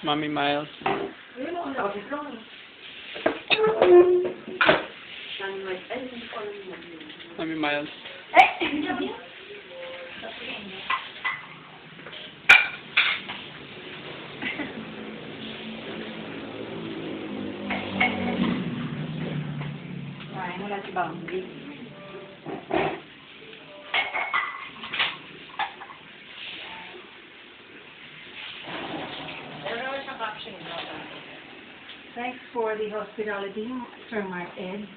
Mommy Miles. Mommy Miles. Wala si Bambi. Thanks for the hospitality, Sir Mark Ed.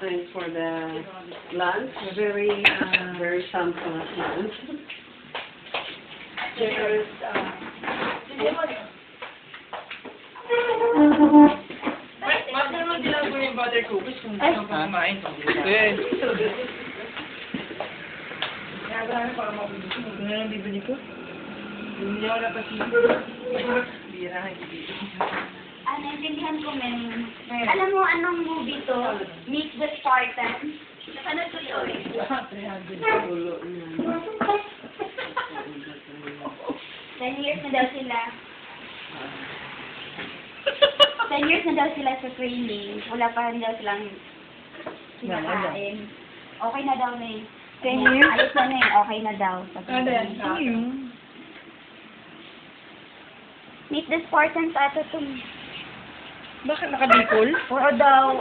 Thanks for the lunch. Very Very sample lunch. generous. Mas naman sila po yung butter cookies kung gusto mo pa kumain. Eh, Kaya para mabibili. Ito na lang bibili ko. Hindi ako napasili. Bira nga dito. Naintindihan ko, men. Alam mo, anong movie to? Meet the Spartans. Napanood ko to eh. 10 years na daw sila. 10 years na daw sila sa training. Wala pa rin daw silang kinakain. Okay na daw na eh. 10 years? Ayos na eh. Okay na daw. Ano yan? Meet the Spartans ata to. Bakit nakadipol? Puro daw,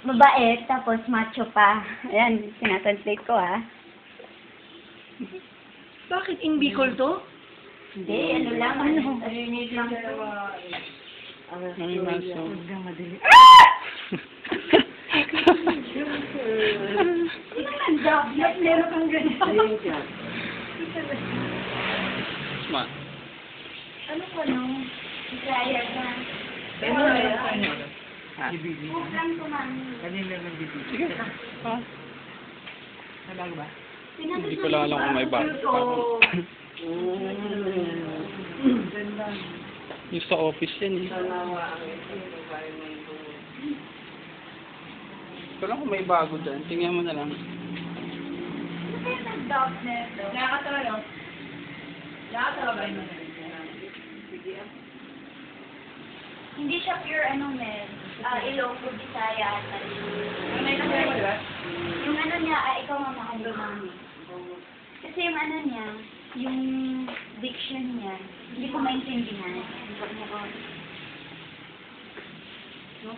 mabait, tapos macho pa. Ayan, sinatranslate ko, Bakit in Bicol to? Hindi, ano lang, Narinig lang sa Mommy Miles. Hanggang madali. Ang job, meron kang ganyan. Smart. Ano ko, no? Desire ka. Pero na yan sa inyo. Ha? Huwag lang kumami. Kanina lang bibili. Sige. Ah, Nabago ba? hindi ko lang alam kung may bago. Yung sa office yan eh. Ko lang kung may bago dyan. Tingnan mo na lang. Ano kaya nag-dognet? Nakakatawa, no? Nakakatawa ba yun? Hindi siya pure ano, men. Ilocos, Bisaya, at yung ano niya, ikaw mamahal mami. Kasi yung ano niya, yung diction niya, hindi ko maintindihan. No?